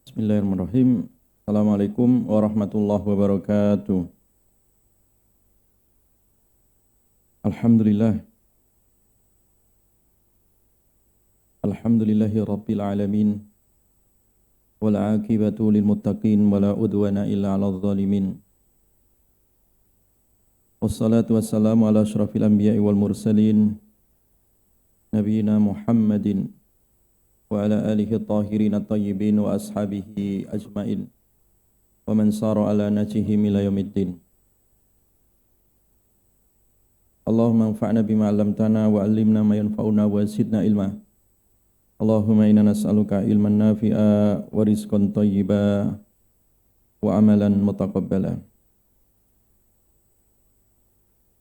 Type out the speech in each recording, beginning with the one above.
Bismillahirrahmanirrahim. Assalamualaikum warahmatullahi wabarakatuh. Alhamdulillah. Alhamdulillahi rabbil alamin. Wal aqibatu lil muttaqin wala udwana illa 'alal zalimin. Wassalatu wassalamu ala asyrafil anbiya'i wal mursalin nabiyina Muhammadin wa ala alihi at-tahirin at-tayyibin wa ashabihi ajmain wa man sara ala najihim ila yaumiddin. Allahumma anfa'na bima 'allamtana wa 'allimna ma yanfa'una wa zidna ilma. Allahumma inna nas'aluka ilman nafi'a wa rizqan thayyiba wa amalan mutaqabbala.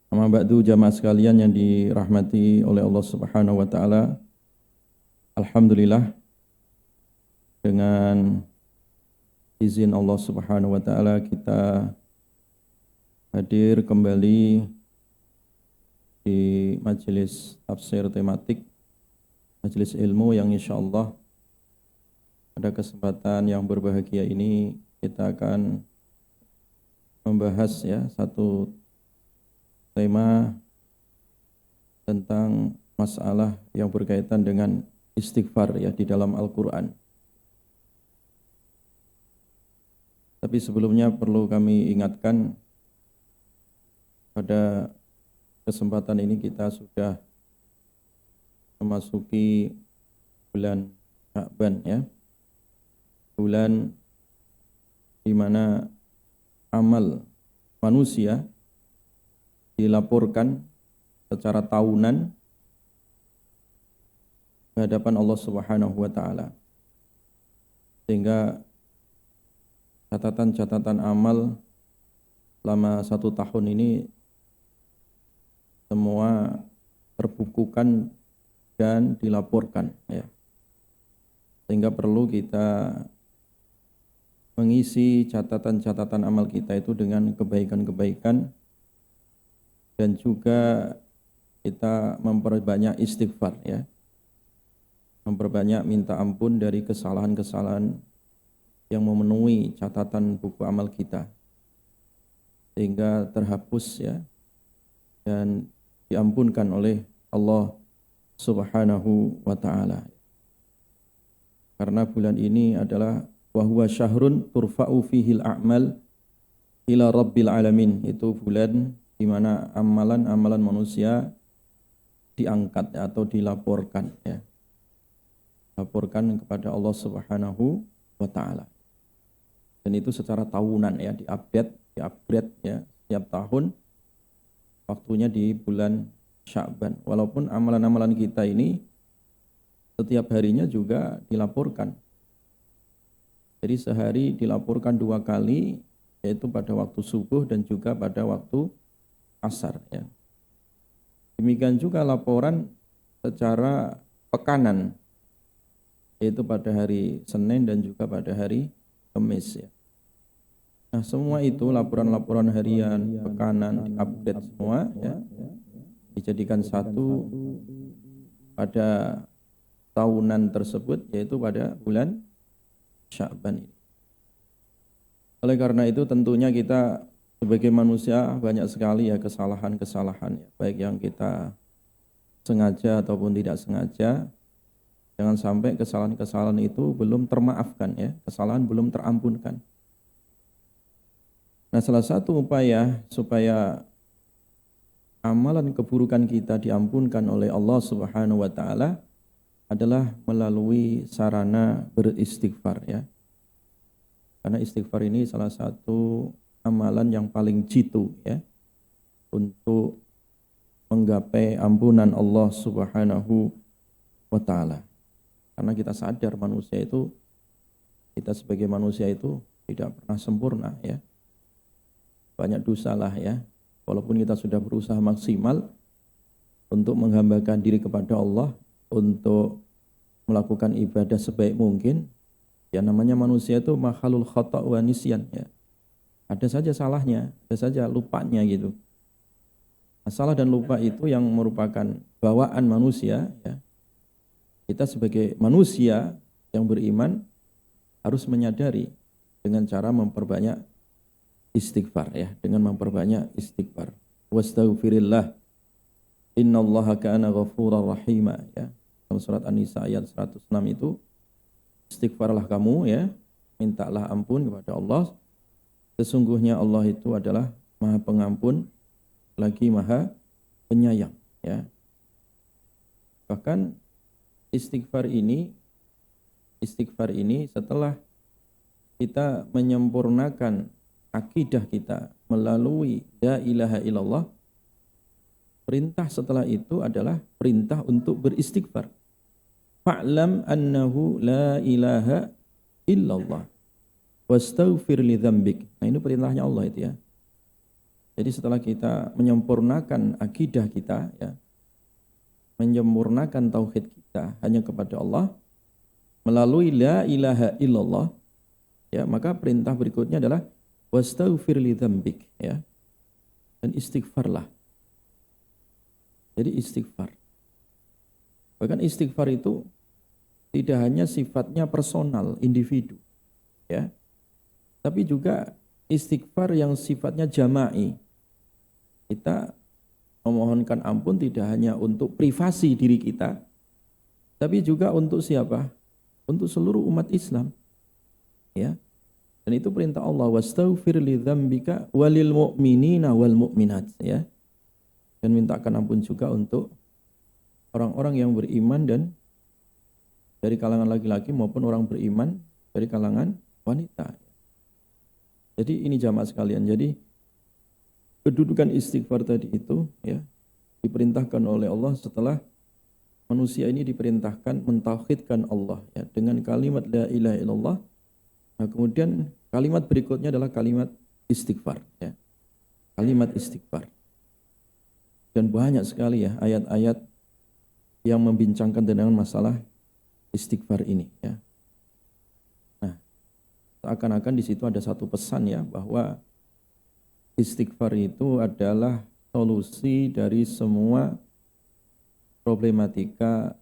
Amma ba'du, jamaah sekalian yang dirahmati oleh Allah Subhanahu wa taala. Alhamdulillah, dengan izin Allah Subhanahu wa taala kita hadir kembali di majelis tafsir tematik, majelis ilmu yang insyaallah pada kesempatan yang berbahagia ini kita akan membahas satu tema tentang masalah yang berkaitan dengan istighfar di dalam Al-Quran. Tapi sebelumnya perlu kami ingatkan, pada kesempatan ini kita sudah memasuki bulan Sya'ban, bulan di mana amal manusia dilaporkan secara tahunan ke hadapan Allah Subhanahu wa taala. Sehingga catatan-catatan amal selama 1 tahun ini semua terbukukan dan dilaporkan, Sehingga perlu kita mengisi catatan-catatan amal kita itu dengan kebaikan-kebaikan, dan juga kita memperbanyak istighfar, memperbanyak minta ampun dari kesalahan-kesalahan yang memenuhi catatan buku amal kita, sehingga terhapus dan diampunkan oleh Allah Subhanahu wa taala. Karena bulan ini adalah wa huwa syahrun turfa'u fihil a'mal ila rabbil alamin. Itu bulan di mana amalan-amalan manusia diangkat atau dilaporkan, laporkan kepada Allah Subhanahu wa taala. Dan itu secara tahunan, di-upgrade setiap tahun, waktunya di bulan Sya'ban. Walaupun amalan-amalan kita ini setiap harinya juga dilaporkan. Jadi sehari dilaporkan 2 kali, yaitu pada waktu subuh dan juga pada waktu asar, Demikian juga laporan secara pekanan, yaitu pada hari Senin dan juga pada hari Kamis, Nah, semua itu laporan-laporan harian, pekanan, diupdate semua, dijadikan satu pada tahunan tersebut, yaitu pada bulan Sya'ban ini. Oleh karena itu tentunya kita sebagai manusia banyak sekali kesalahan-kesalahan, baik yang kita sengaja ataupun tidak sengaja. Jangan sampai kesalahan-kesalahan itu belum termaafkan, kesalahan belum terampunkan. Nah, salah satu upaya supaya amalan keburukan kita diampunkan oleh Allah Subhanahu wa taala adalah melalui sarana beristighfar, Karena istighfar ini salah satu amalan yang paling jitu, untuk menggapai ampunan Allah Subhanahu wa taala. Karena kita sadar kita sebagai manusia itu tidak pernah sempurna, Banyak dosa lah, Walaupun kita sudah berusaha maksimal untuk menghambakan diri kepada Allah, untuk melakukan ibadah sebaik mungkin, namanya manusia itu makhluk khata' wa nisyan, Ada saja salahnya, ada saja lupanya gitu. Salah dan lupa itu yang merupakan bawaan manusia, Kita sebagai manusia yang beriman harus menyadari dengan cara memperbanyak istighfar ya, dengan memperbanyak istighfar. Wastaghfirillah innallaha kana ghafurar rahima ya. Dalam surat An-Nisa ayat 106 itu, istighfarlah kamu ya, mintalah ampun kepada Allah. Sesungguhnya Allah itu adalah Maha Pengampun lagi Maha Penyayang ya. Bahkan istighfar ini setelah kita menyempurnakan akidah kita melalui la ilaha illallah, perintah setelah itu adalah perintah untuk beristighfar. Fa'lam annahu la ilaha illallah wastaghfir li dzambik. Nah, ini perintahnya Allah itu ya. Jadi setelah kita menyempurnakan akidah kita ya, menyempurnakan tauhid kita hanya kepada Allah melalui la ilaha illallah ya, maka perintah berikutnya adalah wastaghfir li dzambik ya. Dan istighfarlah. Jadi istighfar. Bahkan istighfar itu tidak hanya sifatnya personal, individu ya. Tapi juga istighfar yang sifatnya jama'i. Kita memohonkan ampun tidak hanya untuk privasi diri kita, tapi juga untuk siapa? Untuk seluruh umat Islam. Ya. Dan itu perintah Allah, wastaghfir li dzambika walil mu'minina wal mu'minat ya. Dan mintakan ampun juga untuk orang-orang yang beriman dan dari kalangan laki-laki maupun orang beriman dari kalangan wanita. Jadi ini jamaah sekalian. Jadi kedudukan istighfar tadi itu ya diperintahkan oleh Allah setelah manusia ini diperintahkan mentauhidkan Allah ya dengan kalimat la ilaha illallah. Nah, kemudian kalimat berikutnya adalah kalimat istighfar ya. Kalimat istighfar. Dan banyak sekali ya ayat-ayat yang membincangkan tentang masalah istighfar ini ya. Seakan-akan di situ ada satu pesan ya, bahwa istighfar itu adalah solusi dari semua problematika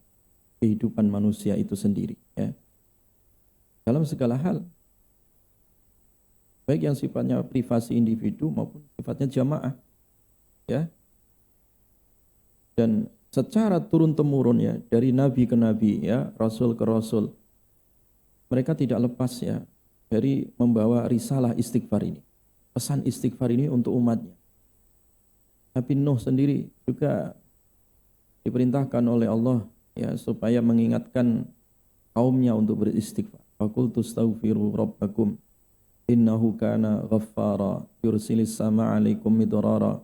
kehidupan manusia itu sendiri ya. Dalam segala hal, baik yang sifatnya privasi individu maupun sifatnya jamaah ya. Dan secara turun-temurun ya, dari nabi ke nabi ya, rasul ke rasul, mereka tidak lepas ya dari membawa risalah istighfar ini. Pesan istighfar ini untuk umatnya. Nabi Nuh sendiri juga diperintahkan oleh Allah ya supaya mengingatkan kaumnya untuk beristighfar. Faqultu astaghfiru rabbakum innahu kana ghaffara yursilis sama 'alaikum midrara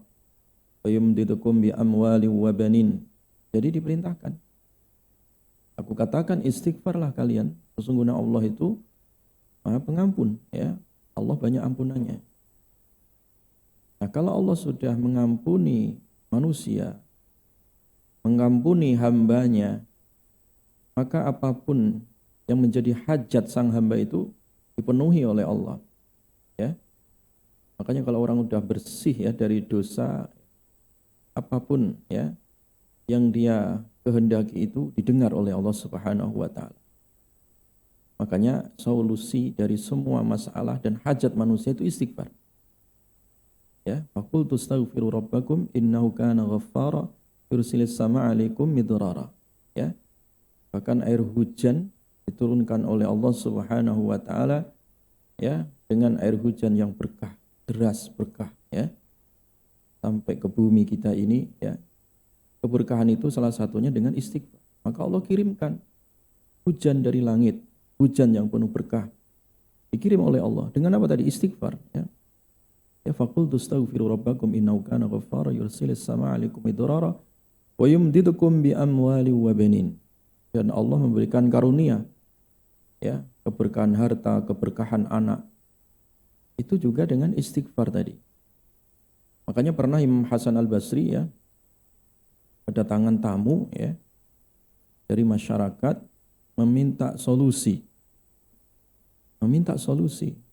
wa yumdidukum bi amwali wa banin. Jadi diperintahkan. Aku katakan istighfarlah kalian. Sesungguhnya Allah itu Maha Pengampun ya. Allah banyak ampunannya. Nah, kalau Allah sudah mengampuni manusia, mengampuni hambanya, maka apapun yang menjadi hajat sang hamba itu dipenuhi oleh Allah. Ya. Makanya kalau orang sudah bersih ya dari dosa, apapun ya yang dia kehendaki itu didengar oleh Allah Subhanahu wa taala. Makanya solusi dari semua masalah dan hajat manusia itu istighfar. Ya, faqultu astaghfiru rabbakum innahu kana ghaffara yursilis sama 'alaikum midrara. Ya. Bahkan air hujan diturunkan oleh Allah Subhanahu wa taala ya, dengan air hujan yang berkah, deras berkah ya. Sampai ke bumi kita ini ya. Keberkahan itu salah satunya dengan istighfar. Maka Allah kirimkan hujan dari langit, hujan yang penuh berkah dikirim oleh Allah dengan apa tadi? Istighfar ya. Ya faqultu astaghfiru rabbakum innahu kana ghaffara yursilis sama 'alaikum midrara wa yumdidukum bi amwali wa banin. Dan Allah memberikan karunia ya, keberkahan harta, keberkahan anak. Itu juga dengan istighfar tadi. Makanya pernah Imam Hasan Al-Basri ya kedatangan tamu ya dari masyarakat meminta solusi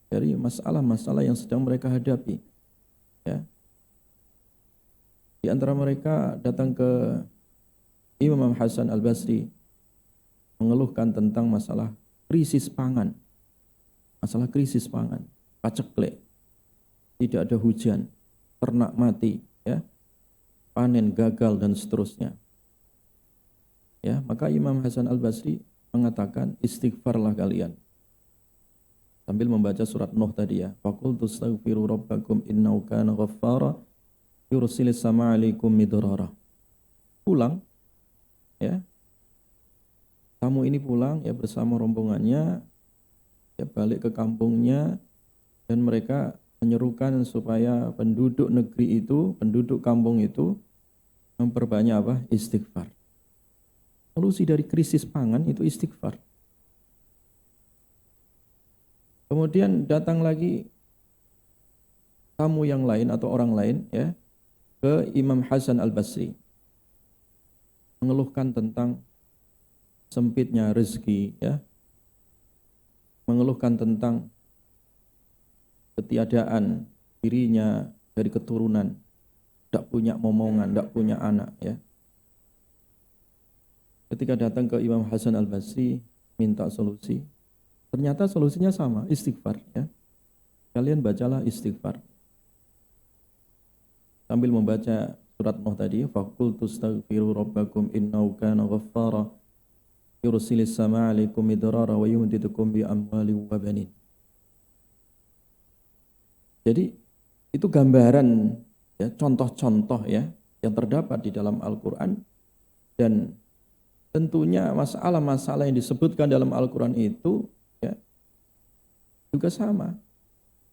dari masalah-masalah yang sedang mereka hadapi. Ya. Di antara mereka datang ke Imam Hasan Al-Basri mengeluhkan tentang masalah krisis pangan. masalah krisis pangan, paceklik, tidak ada hujan, ternak mati, ya, panen gagal dan seterusnya. Ya, maka Imam Hasan Al-Basri mengatakan istighfarlah kalian. Sambil membaca surat Nuh tadi ya. Faqultu astaghfiru rabbakum innahu kana ghaffara yursilis sama alaikum midrara. Pulang ya. Tamu ini pulang ya bersama rombongannya ya balik ke kampungnya dan mereka menyerukan supaya penduduk negeri itu, penduduk kampung itu memperbanyak apa? Istighfar. Solusi dari krisis pangan itu istighfar. Kemudian datang lagi tamu yang lain atau orang lain ya ke Imam Hasan Al-Basri mengeluhkan tentang sempitnya rezeki ya, mengeluhkan tentang ketiadaan dirinya dari keturunan, tidak punya momongan, tidak punya anak ya. Ketika datang ke Imam Hasan Al-Basri minta solusi, ternyata solusinya sama, istighfar ya. Kalian bacalah istighfar. Sambil membaca surat Nuh tadi, faqultu astaghfiru rabbakum innahu kana ghaffara yursilis sama alaikum midrara wa yumdidukum bi amwali wa banin. Jadi itu gambaran ya, contoh-contoh ya yang terdapat di dalam Al-Qur'an, dan tentunya masalah-masalah yang disebutkan dalam Al-Quran itu ya, juga sama.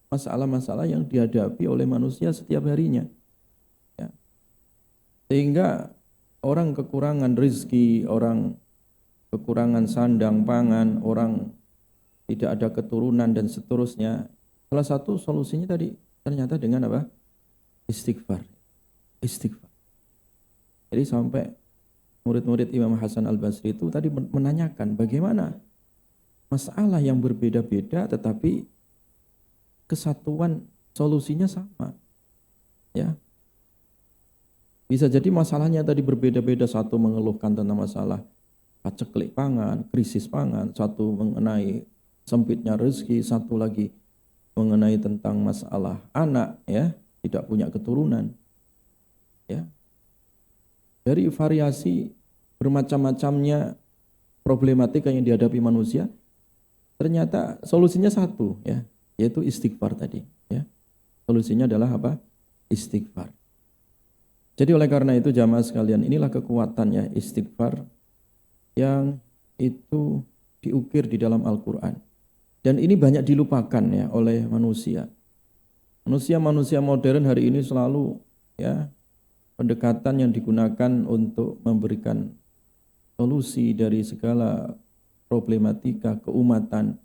Masalah-masalah yang dihadapi oleh manusia setiap harinya. Ya. Sehingga orang kekurangan rezeki, orang kekurangan sandang pangan, orang tidak ada keturunan dan seterusnya. Salah satu solusinya tadi ternyata dengan apa? Istighfar. Istighfar. Jadi sampai murid-murid Imam Hasan Al-Basri itu tadi menanyakan bagaimana masalah yang berbeda-beda tetapi kesatuan solusinya sama. Ya. Bisa jadi masalahnya tadi berbeda-beda, satu mengeluhkan tentang masalah paceklik pangan, krisis pangan, satu mengenai sempitnya rezeki, satu lagi mengenai tentang masalah anak ya, tidak punya keturunan. Ya. Dari variasi bermacam-macamnya problematika yang dihadapi manusia, ternyata solusinya satu ya, yaitu istighfar tadi ya. Solusinya adalah apa? Istighfar. Jadi oleh karena itu jamaah sekalian, inilah kekuatannya istighfar yang itu diukir di dalam Al-Qur'an. Dan ini banyak dilupakan ya oleh manusia. Manusia modern hari ini selalu ya pendekatan yang digunakan untuk memberikan solusi dari segala problematika keumatan,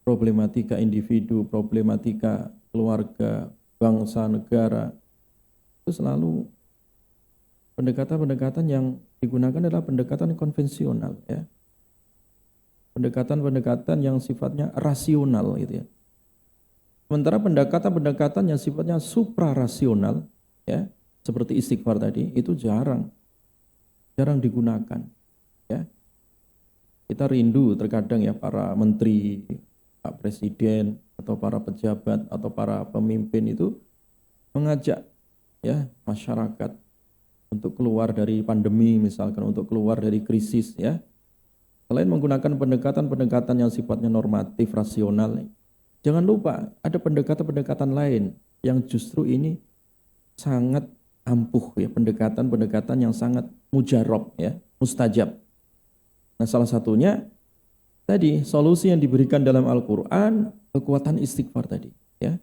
problematika individu, problematika keluarga, bangsa, negara, itu selalu pendekatan-pendekatan yang digunakan adalah pendekatan konvensional ya. Pendekatan-pendekatan yang sifatnya rasional gitu ya. Sementara pendekatan-pendekatan yang sifatnya suprarasional ya, seperti istighfar tadi itu jarang digunakan ya. Kita rindu terkadang ya para menteri, Pak Presiden atau para pejabat atau para pemimpin itu mengajak ya masyarakat untuk keluar dari pandemi, misalkan untuk keluar dari krisis ya. Selain menggunakan pendekatan-pendekatan yang sifatnya normatif, rasional, jangan lupa ada pendekatan-pendekatan lain yang justru ini sangat ampuh ya, pendekatan-pendekatan yang sangat mujarab ya, mustajab. Nah, salah satunya tadi solusi yang diberikan dalam Al-Qur'an, kekuatan istighfar tadi ya.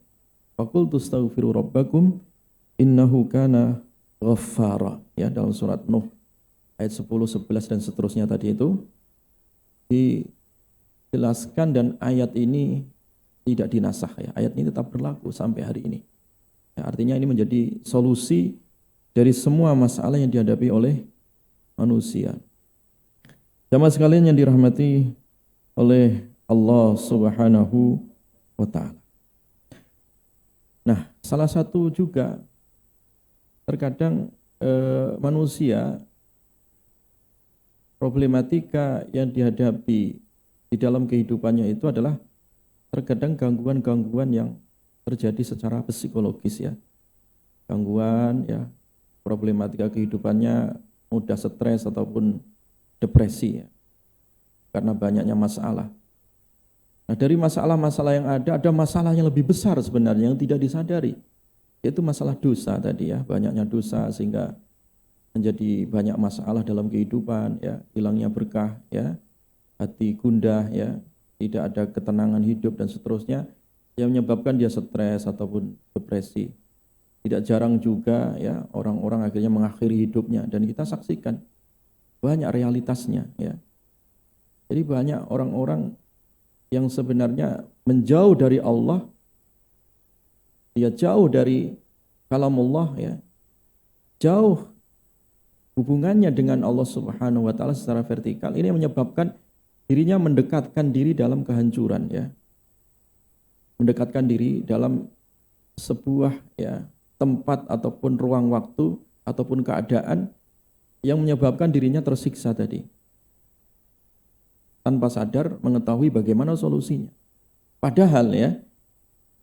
Faqultu astaghfiru rabbakum innahu kana ghaffara ya, dalam surat Nuh ayat 10, 11 dan seterusnya tadi itu dijelaskan, dan ayat ini tidak dinasah ya. Ayat ini tetap berlaku sampai hari ini. Ya, artinya ini menjadi solusi dari semua masalah yang dihadapi oleh manusia. Jamaah sekalian yang dirahmati oleh Allah Subhanahu wa taala. Nah, salah satu juga terkadang manusia problematika yang dihadapi di di dalam kehidupannya itu adalah terkadang gangguan-gangguan yang terjadi secara psikologis ya. Gangguan ya, problematika kehidupannya mudah stres ataupun depresi ya. Karena banyaknya masalah. Nah, dari masalah-masalah yang ada masalah yang lebih besar sebenarnya yang tidak disadari. Yaitu masalah dosa tadi ya, banyaknya dosa sehingga menjadi banyak masalah dalam kehidupan ya, hilangnya berkah ya, hati gundah ya, tidak ada ketenangan hidup dan seterusnya yang menyebabkan dia stres ataupun depresi. Tidak jarang juga ya orang-orang akhirnya mengakhiri hidupnya dan kita saksikan banyak realitasnya ya. Jadi banyak orang-orang yang sebenarnya menjauh dari Allah, dia jauh dari kalamullah ya, jauh hubungannya dengan Allah Subhanahu wa taala secara vertikal. Ini menyebabkan dirinya mendekatkan diri dalam kehancuran ya. Mendekatkan diri dalam sebuah ya tempat ataupun ruang waktu ataupun keadaan yang menyebabkan dirinya tersiksa tadi. Tanpa sadar mengetahui bagaimana solusinya. Padahal ya,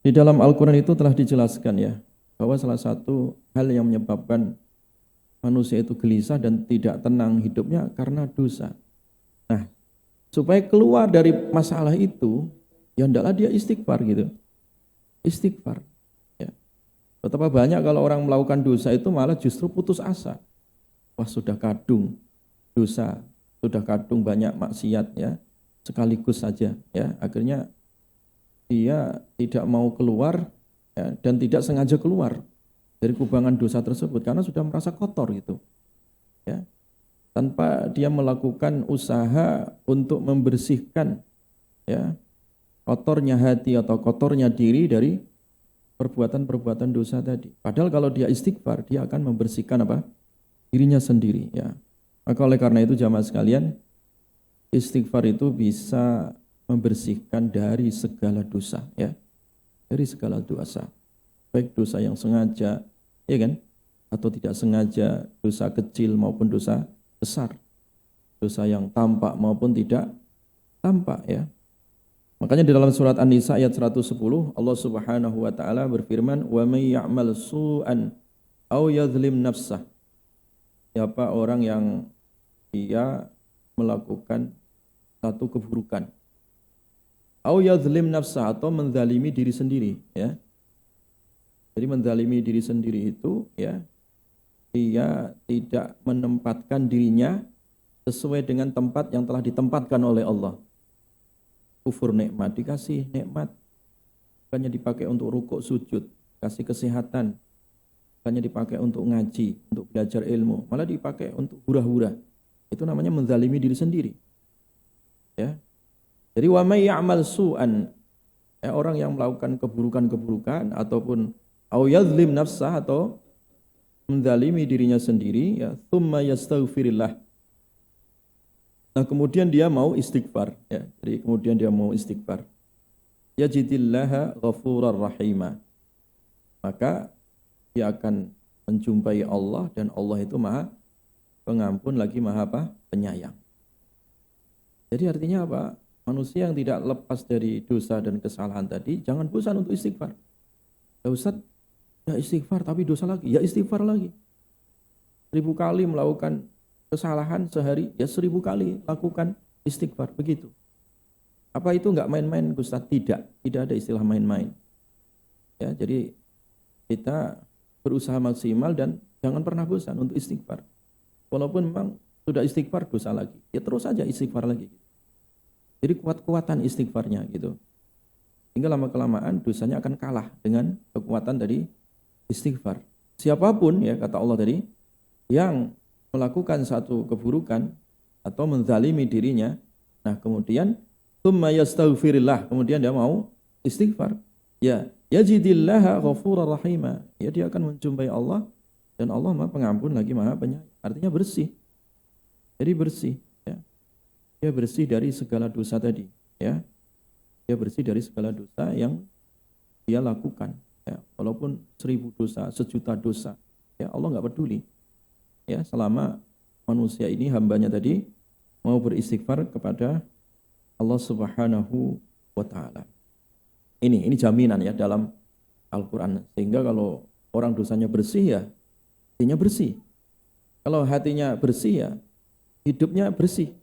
di dalam Al-Quran itu telah dijelaskan ya, bahwa salah satu hal yang menyebabkan manusia itu gelisah dan tidak tenang hidupnya karena dosa. Nah, supaya keluar dari masalah itu, ya hendaklah dia istighfar gitu. Istighfar. Ya. Betapa banyak kalau orang melakukan dosa itu malah justru putus asa. Wah sudah kadung dosa, sudah kadung banyak maksiat ya, sekaligus saja ya. Akhirnya dia tidak mau keluar ya, dan tidak sengaja keluar dari kubangan dosa tersebut karena sudah merasa kotor gitu. Ya. Tanpa dia melakukan usaha untuk membersihkan ya kotornya hati atau kotornya diri dari perbuatan-perbuatan dosa tadi. Padahal kalau dia istighfar, dia akan membersihkan apa? Dirinya sendiri ya. Maka oleh karena itu jamaah sekalian, istighfar itu bisa membersihkan dari segala dosa ya. Dari segala dosa. Baik dosa yang sengaja, ya kan? Atau tidak sengaja, dosa kecil maupun dosa besar. Dosa yang tampak maupun tidak tampak ya. Makanya di dalam surat An-Nisa ayat 110 Allah Subhanahu wa taala berfirman, "Wa may ya'mal su'an aw yadhlim nafsah." Siapa orang yang dia melakukan satu keburukan. Aw yadhlim nafsah atau menzalimi diri sendiri ya. Jadi menzalimi diri sendiri itu ya, dia tidak menempatkan dirinya sesuai dengan tempat yang telah ditempatkan oleh Allah. Kufur nikmat, dikasih nikmat, bukannya dipakai untuk rukuk sujud, kasih kesehatan, bukannya dipakai untuk ngaji, untuk belajar ilmu, malah dipakai untuk hura-hura. Itu namanya menzalimi diri sendiri. Ya. Jadi wa may ya'mal su'an, ya, orang yang melakukan keburukan-keburukan ataupun au yadhlim nafsah atau menzalimi dirinya sendiri ya, tsumma yastaghfirillah. Nah, kemudian dia mau istighfar ya. Jadi kemudian dia mau istighfar. Yajidillaha ghafurar rahima. Maka dia akan menjumpai Allah dan Allah itu Maha Pengampun lagi Maha apa? Penyayang. Jadi artinya apa? Manusia yang tidak lepas dari dosa dan kesalahan tadi jangan bosan untuk istighfar. Ya Ustaz, ya istighfar tapi dosa lagi, ya istighfar lagi. 1000 kali melakukan kesalahan sehari, ya 1000 kali lakukan istighfar, begitu. Apa itu enggak main-main Ustaz? Tidak ada istilah main-main. Ya, jadi kita berusaha maksimal dan jangan pernah bosan untuk istighfar. Walaupun memang sudah istighfar dosa lagi, ya terus saja istighfar lagi. Jadi kuat-kuatan istighfarnya gitu. Hingga lama-kelamaan dosanya akan kalah dengan kekuatan dari istighfar. Siapapun ya kata Allah tadi yang melakukan satu keburukan atau menzalimi dirinya, nah kemudian tsumma yastaghfirillah, kemudian dia mau istighfar, ya yajidillaha ghafurar rahima, ya dia akan menjumpai Allah dan Allah Maha Pengampun lagi Maha Penyayang. Artinya bersih. Jadi bersih ya. Dia bersih dari segala dosa tadi ya. Dia bersih dari segala dosa yang dia lakukan ya. Walaupun 1000 dosa, 1.000.000 dosa, ya Allah enggak peduli. Ya, selama manusia ini hambanya tadi mau beristighfar kepada Allah Subhanahu wa taala. Ini jaminan ya dalam Al-Qur'an. Sehingga kalau orang dosanya bersih ya hatinya bersih. Kalau hatinya bersih ya hidupnya bersih.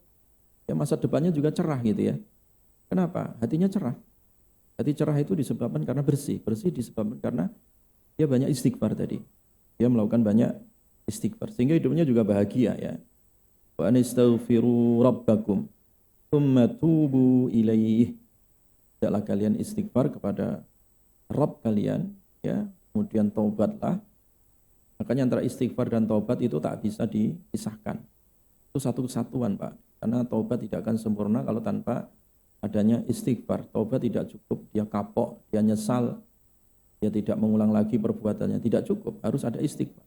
Ya masa depannya juga cerah gitu ya. Kenapa? Hatinya cerah. Hati cerah itu disebabkan karena bersih. Bersih disebabkan karena dia banyak istighfar tadi. Dia melakukan banyak istighfar. Sehingga hidupnya juga bahagia ya. Wa anistaghfiru rabbakum tsumma tubu ilaih. Hendaklah kalian istighfar kepada Rabb kalian ya, kemudian taubatlah. Makanya antara istighfar dan taubat itu tak bisa dipisahkan. Itu satu kesatuan, Pak. Karena taubat tidak akan sempurna kalau tanpa adanya istighfar. Taubat tidak cukup, dia kapok, dia nyesal, dia tidak mengulang lagi perbuatannya, tidak cukup, harus ada istighfar.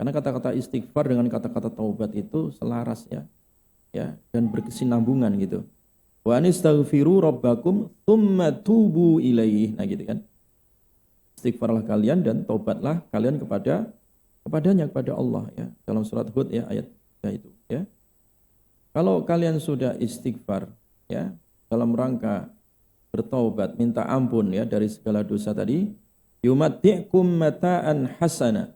Karena kata-kata istighfar dengan kata-kata taubat itu selaras ya, dan berkesinambungan gitu. Wa anistaghfiru rabbakum tsumma tubu ilaih. Nah gitu kan. Istighfarlah kalian dan taubatlah kalian kepadanya, kepada Allah ya. Dalam surat Hud ya ayat itu ya. Kalau kalian sudah istighfar ya dalam rangka bertaubat, minta ampun ya dari segala dosa tadi, yumatti'kum mata'an hasana.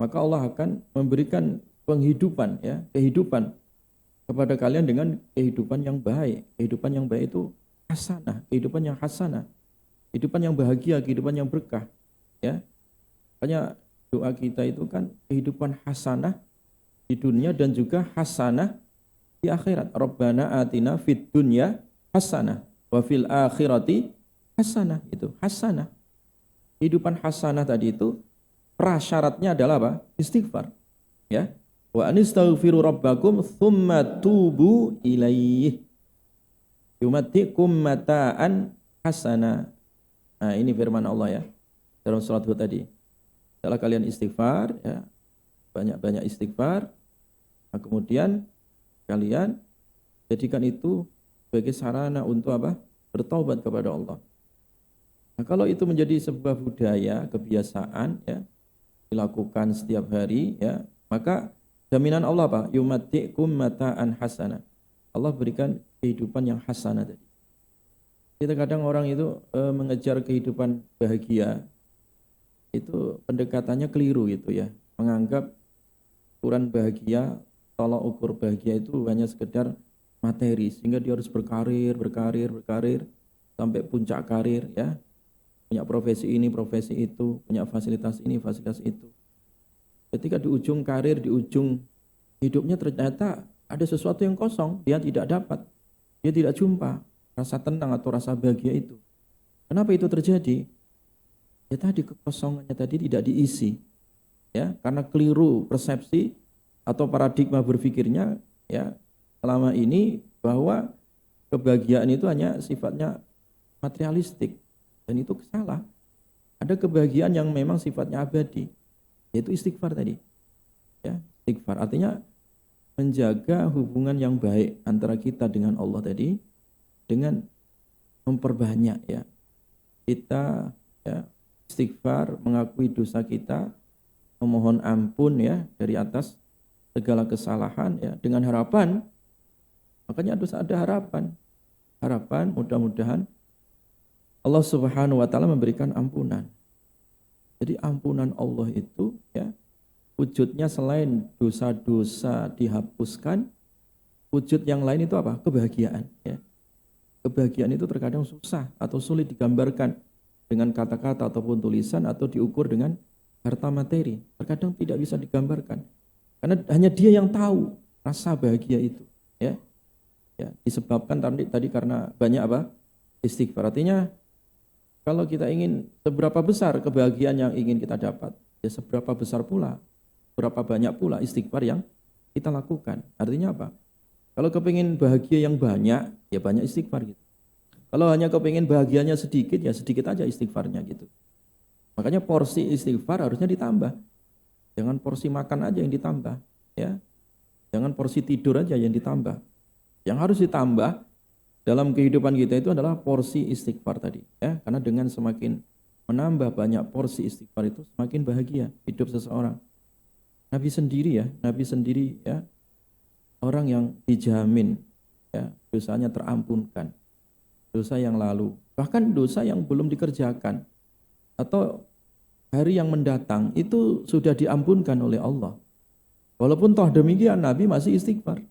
Maka Allah akan memberikan penghidupan ya, kehidupan kepada kalian dengan kehidupan yang baik. Kehidupan yang baik itu hasanah, kehidupan yang hasanah. Kehidupan yang bahagia, kehidupan yang berkah ya. Makanya doa kita itu kan kehidupan hasanah di dunia dan juga hasanah di akhirat. Rabbana atina fid dunya hasanah wa fil akhirati hasanah. Itu hasanah. Kehidupan hasanah tadi itu prasyaratnya adalah apa? Istighfar. Ya. Wa anistaghfiru rabbakum tsumma tubu ilaih. Yumatti'kum mata'an hasana. Nah, ini firman Allah ya. Dalam surat Hud tadi. Setelah kalian istighfar ya, banyak-banyak istighfar. Nah, kemudian kalian jadikan itu sebagai sarana untuk apa? Bertaubat kepada Allah. Nah, kalau itu menjadi sebuah budaya, kebiasaan ya, dilakukan setiap hari ya, maka jaminan Allah Pak, yumatti'kum mata'an hasana. Allah berikan kehidupan yang hasanah tadi. Kita kadang orang itu mengejar kehidupan bahagia, itu pendekatannya keliru gitu ya. Menganggap ukuran bahagia, tolak ukur bahagia itu hanya sekedar materi, sehingga dia harus berkarir sampai puncak karir ya. Punya profesi ini, profesi itu, punya fasilitas ini, fasilitas itu. Ketika di ujung karir, di ujung hidupnya ternyata ada sesuatu yang kosong, dia tidak dapat, dia tidak jumpa rasa tenang atau rasa bahagia itu. Kenapa itu terjadi? Ya tadi kekosongannya tadi tidak diisi, ya karena keliru persepsi atau paradigma berpikirnya ya selama ini bahwa kebahagiaan itu hanya sifatnya materialistik dan itu salah. Ada kebahagiaan yang memang sifatnya abadi, yaitu istighfar tadi. Ya, istighfar artinya menjaga hubungan yang baik antara kita dengan Allah tadi dengan memperbanyak ya kita ya istighfar, mengakui dosa kita, memohon ampun ya dari atas segala kesalahan ya dengan harapan, makanya harus ada harapan mudah-mudahan Allah Subhanahu wa taala memberikan ampunan. Jadi ampunan Allah itu ya wujudnya selain dosa-dosa dihapuskan, wujud yang lain itu apa? Kebahagiaan ya. Kebahagiaan itu terkadang susah atau sulit digambarkan dengan kata-kata ataupun tulisan atau diukur dengan harta materi. Terkadang tidak bisa digambarkan. Karena hanya dia yang tahu rasa bahagia itu. Ya, disebabkan tadi karena banyak apa? Istighfar. Artinya kalau kita ingin seberapa besar kebahagiaan yang ingin kita dapat, ya seberapa besar pula, berapa banyak pula istighfar yang kita lakukan. Artinya apa? Kalau kepingin bahagia yang banyak, ya banyak istighfar gitu. Kalau hanya kepingin bahagianya sedikit, ya sedikit aja istighfarnya gitu. Makanya porsi istighfar harusnya ditambah. Jangan porsi makan aja yang ditambah, ya. Jangan porsi tidur aja yang ditambah. Yang harus ditambah dalam kehidupan kita itu adalah porsi istighfar tadi, ya. Karena dengan semakin menambah banyak porsi istighfar itu semakin bahagia hidup seseorang. Nabi sendiri ya, orang yang dijamin ya dosanya terampunkan. Dosa yang lalu, bahkan dosa yang belum dikerjakan atau hari yang mendatang itu sudah diampunkan oleh Allah. Walaupun toh demikian Nabi masih istighfar.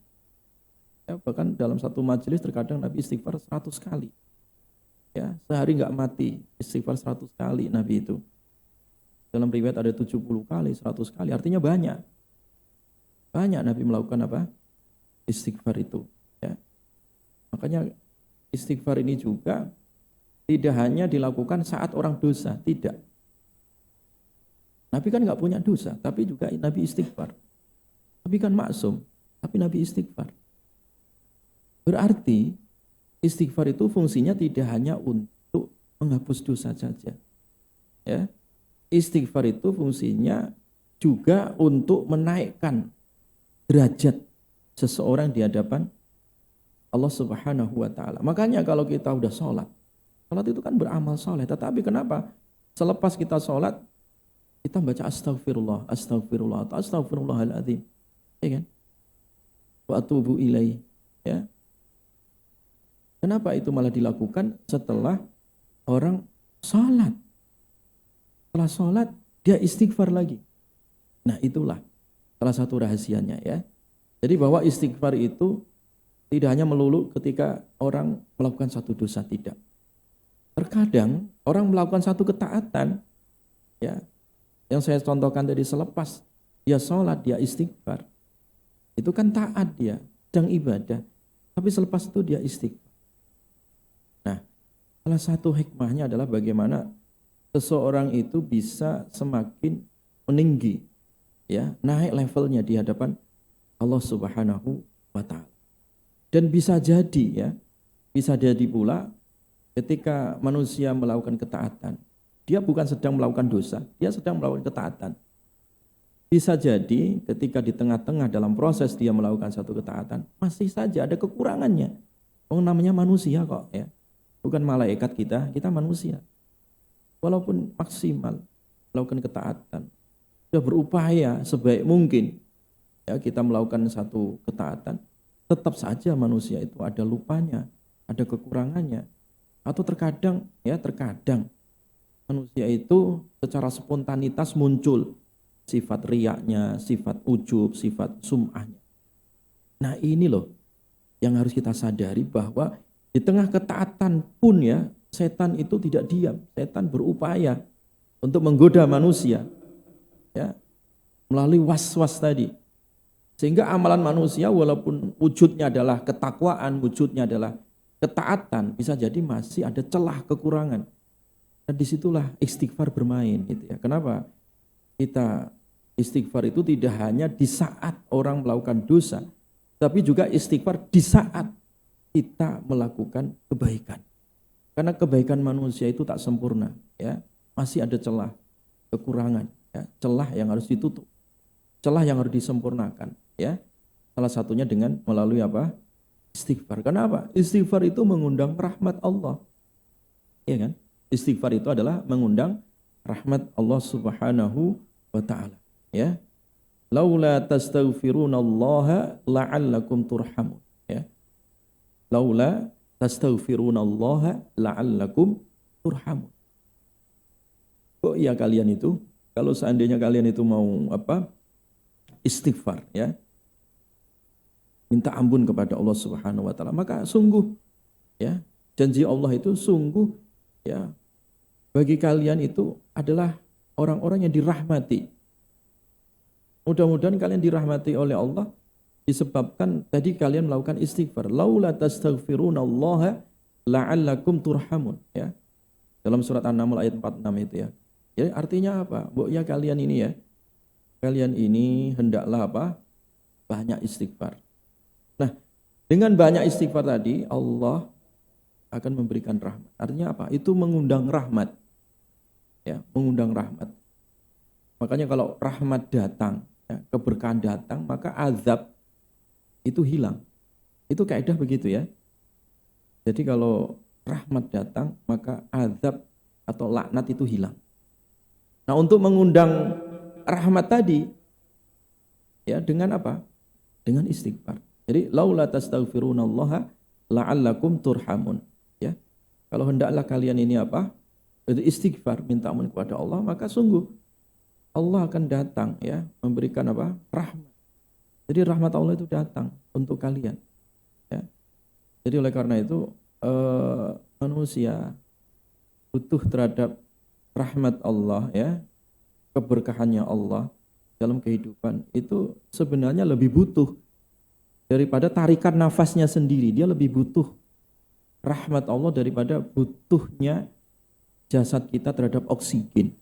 Ya, bahkan dalam satu majelis terkadang Nabi istighfar 100 kali. Ya, sehari enggak mati istighfar 100 kali Nabi itu. Dalam riwayat ada 70 kali, 100 kali, artinya banyak. Banyak Nabi melakukan apa? Istighfar itu. Ya. Makanya istighfar ini juga tidak hanya dilakukan saat orang dosa, tidak. Nabi kan enggak punya dosa, tapi juga Nabi istighfar. Nabi kan maksum, tapi Nabi istighfar. Berarti istighfar itu fungsinya tidak hanya untuk menghapus dosa saja. Ya. Istighfar itu fungsinya juga untuk menaikkan derajat seseorang di hadapan Allah Subhanahu wa taala. Makanya kalau kita udah sholat itu kan beramal soleh. Tetapi kenapa selepas kita sholat kita baca astagfirullah, astagfirullah atau astagfirullahaladzim, ya kan? Wa atubu ilaih, ya. Kenapa itu malah dilakukan setelah orang sholat? Setelah sholat dia istighfar lagi. Nah itulah salah satu rahasianya, ya. Jadi bahwa istighfar itu tidak hanya melulu ketika orang melakukan satu dosa, tidak. Terkadang orang melakukan satu ketaatan, ya, yang saya contohkan tadi, selepas dia sholat dia istighfar, itu kan taat, dia sedang ibadah, tapi selepas itu dia istighfar. Nah, salah satu hikmahnya adalah bagaimana seseorang itu bisa semakin meninggi, ya, naik levelnya di hadapan Allah Subhanahu wa taala. Dan bisa jadi pula ketika manusia melakukan ketaatan, dia bukan sedang melakukan dosa, dia sedang melakukan ketaatan. Bisa jadi ketika di tengah-tengah dalam proses dia melakukan satu ketaatan, masih saja ada kekurangannya. Namanya manusia kok, ya. Bukan malaikat kita manusia. Walaupun maksimal melakukan ketaatan, sudah berupaya sebaik mungkin, ya, kita melakukan satu ketaatan, tetap saja manusia itu ada lupanya, ada kekurangannya. Atau terkadang manusia itu secara spontanitas muncul sifat riyaknya, sifat ujub, sifat sum'ahnya. Nah ini loh yang harus kita sadari, bahwa di tengah ketaatan pun, ya, setan itu tidak diam. Setan berupaya untuk menggoda manusia, ya, melalui was-was tadi. Sehingga amalan manusia walaupun wujudnya adalah ketakwaan, wujudnya adalah ketaatan, bisa jadi masih ada celah kekurangan. Dan disitulah istighfar bermain, gitu, ya. Kenapa kita istighfar itu tidak hanya di saat orang melakukan dosa, tapi juga istighfar di saat kita melakukan kebaikan. Karena kebaikan manusia itu tak sempurna, ya. Masih ada celah, kekurangan, ya. Celah yang harus ditutup, celah yang harus disempurnakan, ya. Salah satunya dengan melalui apa? Istighfar. Kenapa? Istighfar itu mengundang rahmat Allah, ya kan? Istighfar itu adalah mengundang rahmat Allah Subhanahu wa taala, ya. Laula tastaghfirunallaha la'allakum turhamun, ya. Laula tastaghfirunallaha la'allakum turhamun. Kok iya kalian itu, kalau seandainya kalian itu mau istighfar, ya, minta ampun kepada Allah Subhanahu wa taala, maka sungguh, ya, janji Allah itu sungguh, ya, bagi kalian itu adalah orang-orang yang dirahmati. Mudah-mudahan kalian dirahmati oleh Allah disebabkan tadi kalian melakukan istighfar. Laula tastaghfirunallaha la'allakum turhamun, ya. Dalam surat An-Naml ayat 46 itu, ya. Jadi artinya apa? Ya kalian ini, ya, kalian ini hendaklah banyak istighfar. Nah, dengan banyak istighfar tadi Allah akan memberikan rahmat. Artinya apa? Itu mengundang rahmat, ya, mengundang rahmat. Makanya kalau rahmat datang, ya, keberkahan datang, maka azab itu hilang. Itu kaidah begitu, ya. Jadi kalau rahmat datang, maka azab atau laknat itu hilang. Nah, untuk mengundang rahmat tadi, ya, dengan apa? Dengan istighfar. Jadi laula tastaghfirunallaha la'allakum turhamun. Ya. Kalau hendaklah kalian ini apa? Itu istighfar, minta ampun kepada Allah, maka sungguh Allah akan datang ya, memberikan apa? Rahmat. Jadi rahmat Allah itu datang untuk kalian. Ya. Jadi oleh karena itu manusia butuh terhadap rahmat Allah ya, keberkahannya Allah dalam kehidupan itu sebenarnya lebih butuh daripada tarikan nafasnya sendiri. Dia lebih butuh rahmat Allah daripada butuhnya jasad kita terhadap oksigen.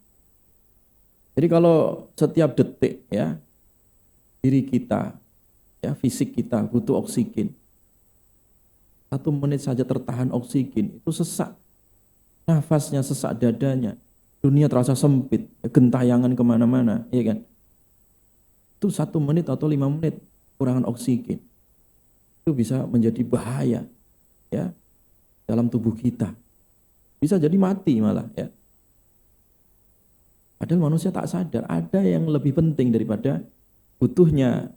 Jadi kalau setiap detik ya diri kita ya fisik kita butuh oksigen. 1 menit saja tertahan oksigen itu sesak nafasnya, sesak dadanya. Dunia terasa sempit, gentayangan kemana-mana, ya kan? Itu 1 menit atau 5 menit kurangan oksigen. Itu bisa menjadi bahaya ya dalam tubuh kita. Bisa jadi mati malah ya. Padahal manusia tak sadar ada yang lebih penting daripada butuhnya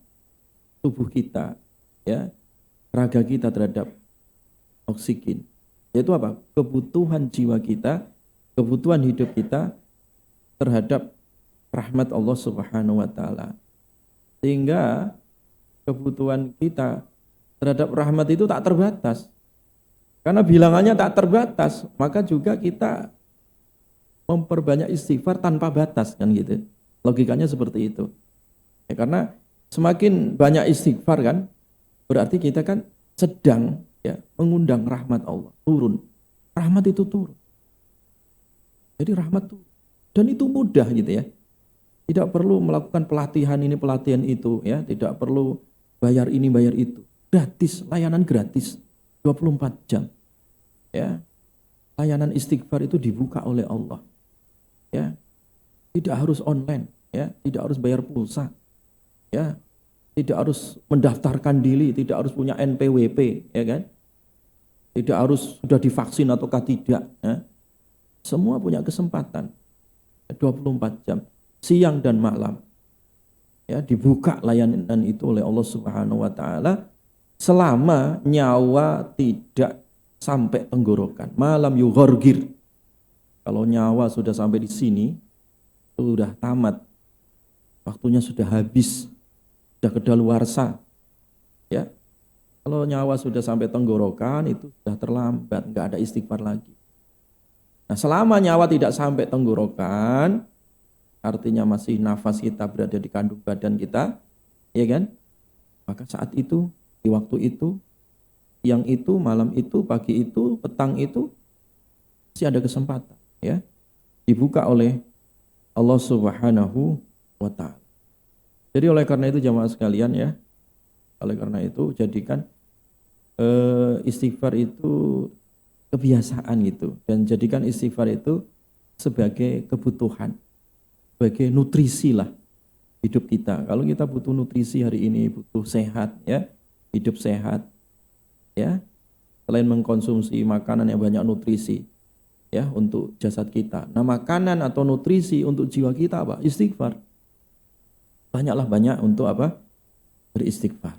tubuh kita ya, raga kita terhadap oksigen. Yaitu apa? Kebutuhan jiwa kita, kebutuhan hidup kita terhadap rahmat Allah Subhanahu wa taala. Sehingga kebutuhan kita terhadap rahmat itu tak terbatas. Karena bilangannya tak terbatas, maka juga kita memperbanyak istighfar tanpa batas kan gitu. Logikanya seperti itu. Ya, karena semakin banyak istighfar kan, berarti kita kan sedang ya mengundang rahmat Allah turun. Rahmat itu turun. Jadi rahmat turun. Dan itu mudah gitu ya. Tidak perlu melakukan pelatihan ini, pelatihan itu ya, tidak perlu bayar ini, bayar itu. Gratis, layanan gratis 24 jam. Ya. Layanan istighfar itu dibuka oleh Allah. Ya. Tidak harus online, ya, tidak harus bayar pulsa. Ya. Tidak harus mendaftarkan diri, tidak harus punya NPWP, ya kan? Tidak harus sudah divaksin ataukah tidak. Ya. Semua punya kesempatan. 24 jam, siang dan malam. Ya, dibuka layanan itu oleh Allah Subhanahu wa taala selama nyawa tidak sampai tenggorokan. Malam yughorgir. Kalau nyawa sudah sampai di sini, sudah tamat. Waktunya sudah habis. Sudah kedaluarsa, ya. Kalau nyawa sudah sampai tenggorokan itu sudah terlambat, nggak ada istighfar lagi. Nah, selama nyawa tidak sampai tenggorokan, artinya masih nafas kita berada di kandung badan kita, ya kan? Maka saat itu, di waktu itu, siang itu, malam itu, pagi itu, petang itu, masih ada kesempatan, ya. Dibuka oleh Allah Subhanahu wa taala. Jadi oleh karena itu jamaah sekalian ya, oleh karena itu jadikan istighfar itu kebiasaan gitu, dan jadikan istighfar itu sebagai kebutuhan, sebagai nutrisi lah hidup kita. Kalau kita butuh nutrisi hari ini, butuh sehat ya, hidup sehat ya, selain mengkonsumsi makanan yang banyak nutrisi ya untuk jasad kita. Nah, makanan atau nutrisi untuk jiwa kita apa? Istighfar. Banyaklah banyak untuk apa? Beristighfar.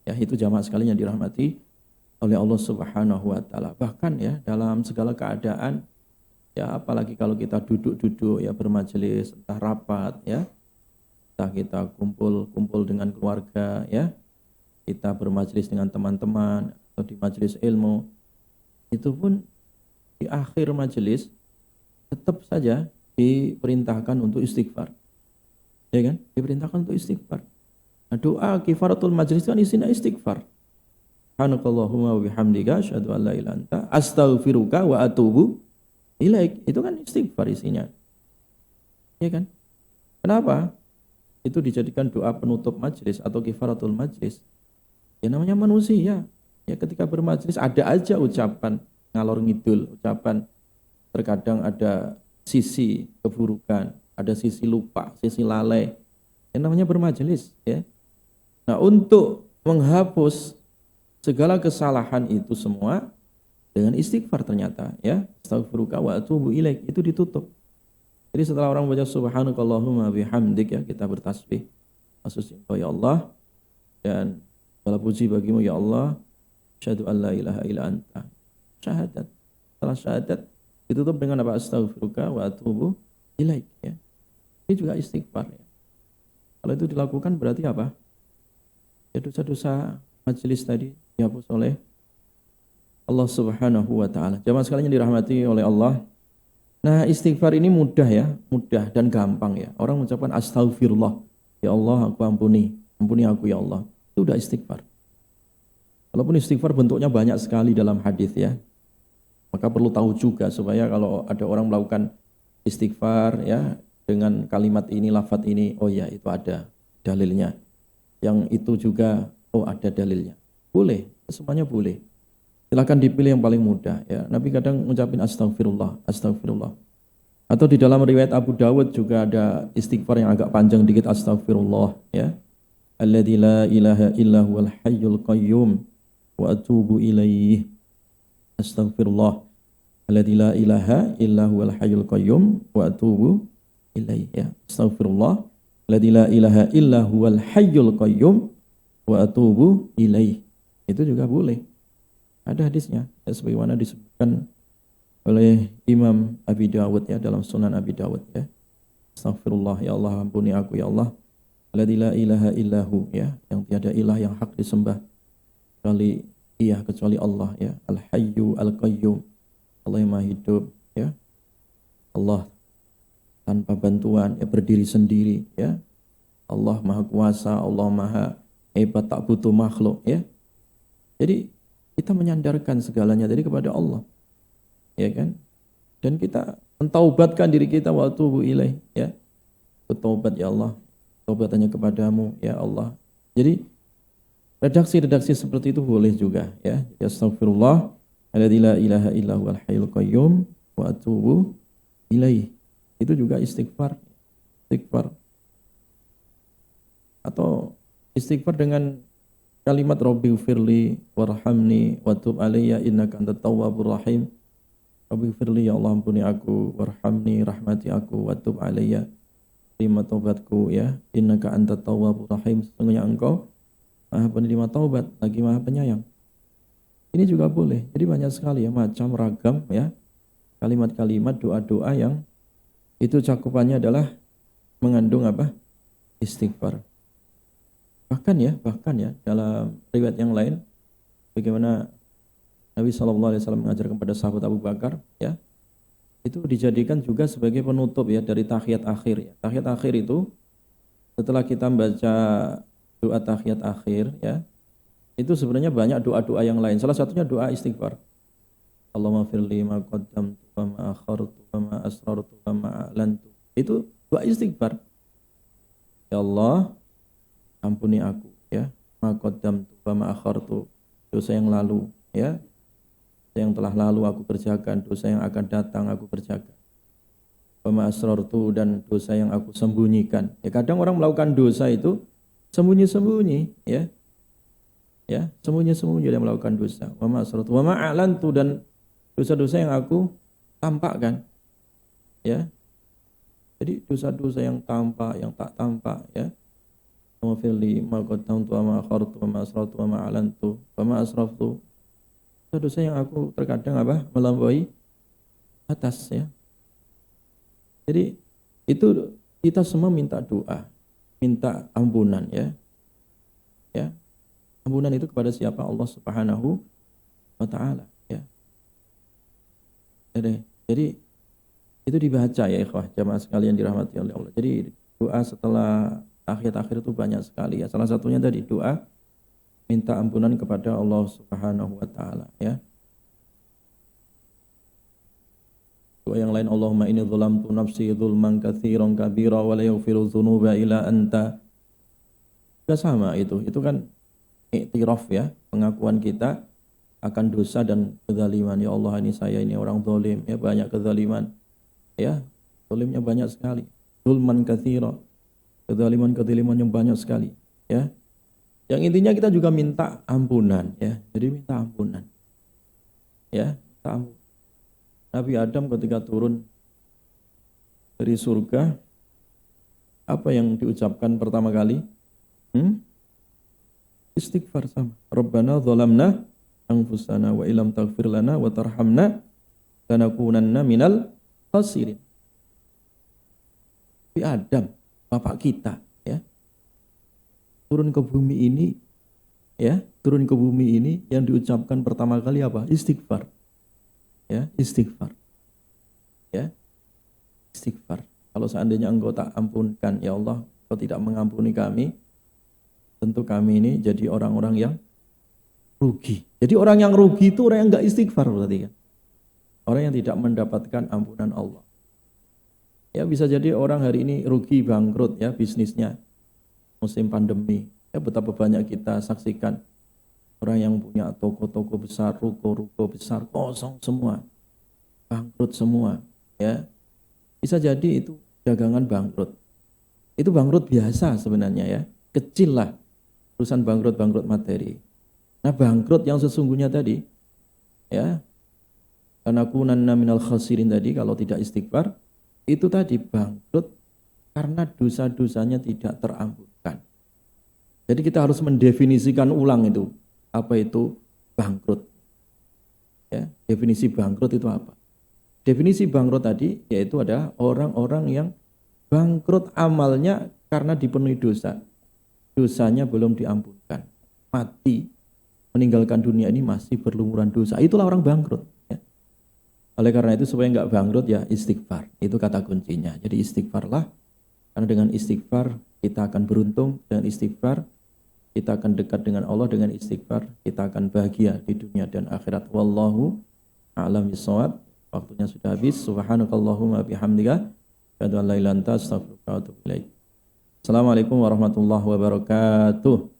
Ya, itu jamaah sekalian yang dirahmati oleh Allah Subhanahu wa taala. Bahkan ya dalam segala keadaan ya, apalagi kalau kita duduk-duduk ya bermajelis, entah rapat ya, entah kita kumpul dengan keluarga ya, kita bermajelis dengan teman-teman atau di majelis ilmu, itu pun di akhir majelis tetap saja diperintahkan untuk istighfar. Ya kan? Diperintahkan untuk istighfar. Nah, doa kifaratul majlis kan isinya istighfar. Subhanakallahumma wa bihamdika asyhadu an la ilaha illa anta astaghfiruka wa atubu ilaik. Itu kan istighfar isinya. Ya kan? Kenapa? Itu dijadikan doa penutup majlis atau kifaratul majlis. Ya namanya manusia. Ya ketika bermajlis ada aja ucapan ngalor ngidul, ucapan terkadang ada sisi keburukan, ada sisi lupa, sisi lalai. Yang namanya bermajelis ya. Nah, untuk menghapus segala kesalahan itu semua dengan istighfar ternyata ya. Astaghfiruka wa atubu ilaik itu ditutup. Jadi setelah orang baca subhanakallahumma bihamdik ya, kita bertasbih. Maksudnya ya Allah, dan segala puji bagimu ya Allah, Asyhadu an la ilaha illa anta. Syahadat. Setelah syahadat ditutup dengan apa? Astaghfiruka wa atubu ilaik, ya. Ini juga istighfar, ya. Kalau itu dilakukan berarti apa? Ya, dosa-dosa majelis tadi dihapus oleh Allah Subhanahu wa taala. Jamaah sekalian yang dirahmati oleh Allah. Nah, istighfar ini mudah, ya, mudah dan gampang, ya. Orang mengucapkan astagfirullah, ya Allah aku ampuni aku ya Allah. Itu udah istighfar. Walaupun istighfar bentuknya banyak sekali dalam hadis, ya. Maka perlu tahu juga supaya kalau ada orang melakukan istighfar, ya, dengan kalimat ini, lafaz ini, oh ya itu ada dalilnya. Yang itu juga, oh ada dalilnya. Boleh, semuanya boleh. Silakan dipilih yang paling mudah, ya. Nabi kadang mengucapin astagfirullah, astagfirullah. Atau di dalam riwayat Abu Dawud juga ada istighfar yang agak panjang dikit, astagfirullah, ya. Alladzi la ilaha illa huwal hayyul qayyum wa atubu ilaih. Astagfirullah. Alladzi la ilaha illa huwal hayyul qayyum wa atubu ilaih, ya. Astagfirullah. Alladzi la ilaha illa huwal hayyul qayyum wa atubu ilaih. Itu juga boleh. Ada hadisnya, ya, sebagaimana disebutkan oleh Imam Abi Dawud, ya, dalam Sunan Abi Dawud, ya. Astaghfirullah, ya Allah ampuni aku ya Allah. Alladzi la ilaha illahu, ya, yang tiada ilah yang hak disembah kecuali Allah, ya. Al-Hayyu Al-Qayyum, Allah yang Maha hidup, ya. Allah tanpa bantuan, ya, berdiri sendiri, ya. Allah Maha kuasa, Allah Maha hebat, tak butuh makhluk, ya. Jadi kita menyandarkan segalanya dari kepada Allah, ya kan? Dan kita mentaubatkan diri kita wa atubu ilaih, ya. Bertaubat ya Allah, taubat hanya kepadamu ya Allah. Jadi redaksi seperti itu boleh juga, ya. Astagfirullah alladzi la ilaha illa huwal hayyul qayyum wa atubu ilaih. Itu juga istighfar. Atau istighfar dengan kalimat Rabbi firli warhamni watub alayya innaka antat tawwabur rahim. Rabbi firli, ya Allah ampuni aku, warhamni, rahmati aku, watub alayya, terima taubatku, ya, innaka antat tawwabur rahim, sesungguhnya engkau Maha penerima taubat lagi Maha penyayang. Ini juga boleh. Jadi banyak sekali, ya, macam ragam, ya, kalimat-kalimat doa-doa yang itu cakupannya adalah mengandung apa? Istighfar. Bahkan ya dalam riwayat yang lain bagaimana Nabi SAW mengajarkan kepada sahabat Abu Bakar, ya, itu dijadikan juga sebagai penutup, ya, dari tahiyat akhir, ya. Tahiyat akhir itu setelah kita membaca doa tahiyat akhir, ya, itu sebenarnya banyak doa-doa yang lain. Salah satunya doa istighfar. Allahumma firli ma qaddamtu wa ma akhartu wa ma asrartu wa ma a'lantu. Itu doa istighfar. Ya Allah, ampuni aku, ya, ma qaddamtu wa ma akhartu, dosa yang lalu, ya, dosa yang telah lalu aku kerjakan, dosa yang akan datang aku kerjakan. Wa ma asrartu, dan dosa yang aku sembunyikan. Ya, kadang orang melakukan dosa itu sembunyi-sembunyi, ya. Ya, sembunyi-sembunyi dia melakukan dosa. Wa ma asrartu wa ma a'lantu, dan dosa-dosa yang aku tampakkan, ya. Jadi dosa-dosa yang tampak, yang tak tampak, ya. Firli ma qaddamtu wa ma akhartu wa ma asrartu wa ma a'lantu wa ma asraftu. Dosa yang aku terkadang apa? Melampaui batas, ya. Jadi itu kita semua minta doa, minta ampunan, ya. Ya. Ampunan itu kepada siapa? Allah Subhanahu wa taala, ya. Jadi itu dibaca, ya ikhwah, jamaah sekalian dirahmati oleh Allah. Jadi doa setelah akhir-akhir itu banyak sekali, ya. Salah satunya tadi doa minta ampunan kepada Allah Subhanahu wa taala, ya. Doa yang lain, Allahumma inni dzalamtu nafsi dzulman katsiran kabira wa la yaghfiru dzunuba illa anta. Juga sama itu kan iktiraf, ya, pengakuan kita akan dosa dan kezaliman. Ya Allah, ini saya ini orang zalim, ya, banyak kezaliman, ya, zalimnya banyak sekali. Dzulman katsira, kezaliman yang banyak sekali, ya. Yang intinya kita juga minta ampunan, ya. Jadi minta ampunan, ya, minta ampunan. Nabi Adam ketika turun dari surga, apa yang diucapkan pertama kali? Istighfar sama. Rabbana zalamna anfusana wa illam taghfir lana wa tarhamna lanakunanna minal khasirin. Nabi Adam, bapak kita, ya, turun ke bumi ini, ya, turun ke bumi ini yang diucapkan pertama kali apa? Istighfar. Ya, istighfar. Ya, istighfar. Kalau seandainya engkau tak ampunkan, ya Allah, engkau tidak mengampuni kami, tentu kami ini jadi orang-orang yang rugi. Jadi orang yang rugi itu orang yang enggak istighfar berarti kan. Orang yang tidak mendapatkan ampunan Allah. Ya, bisa jadi orang hari ini rugi, bangkrut ya bisnisnya. Musim pandemi. Ya, betapa banyak kita saksikan orang yang punya toko-toko besar, ruko-ruko besar kosong semua. Bangkrut semua, ya. Bisa jadi itu dagangan bangkrut. Itu bangkrut biasa sebenarnya ya. Kecil lah urusan bangkrut-bangkrut materi. Nah, bangkrut yang sesungguhnya tadi, ya, lanakunanna minal khasirin tadi, kalau tidak istighfar, itu tadi bangkrut karena dosa-dosanya tidak terampunkan. Jadi kita harus mendefinisikan ulang itu, apa itu bangkrut. Ya, definisi bangkrut itu apa? Definisi bangkrut tadi yaitu ada orang-orang yang bangkrut amalnya karena dipenuhi dosa. Dosanya belum diampunkan. Mati, meninggalkan dunia ini masih berlumuran dosa. Itulah orang bangkrut. Ya. Oleh karena itu supaya enggak bangkrut ya istighfar. Itu kata kuncinya. Jadi istighfarlah. Karena dengan istighfar kita akan beruntung. Dengan istighfar kita akan dekat dengan Allah. Dengan istighfar kita akan bahagia di dunia dan akhirat. Wallahu a'lam bishawab. Waktunya sudah habis. Subhanakallahumma bihamdika asyhadu an la ilaha illa anta astaghfiruka wa atubu ilaik. Assalamualaikum warahmatullahi wabarakatuh.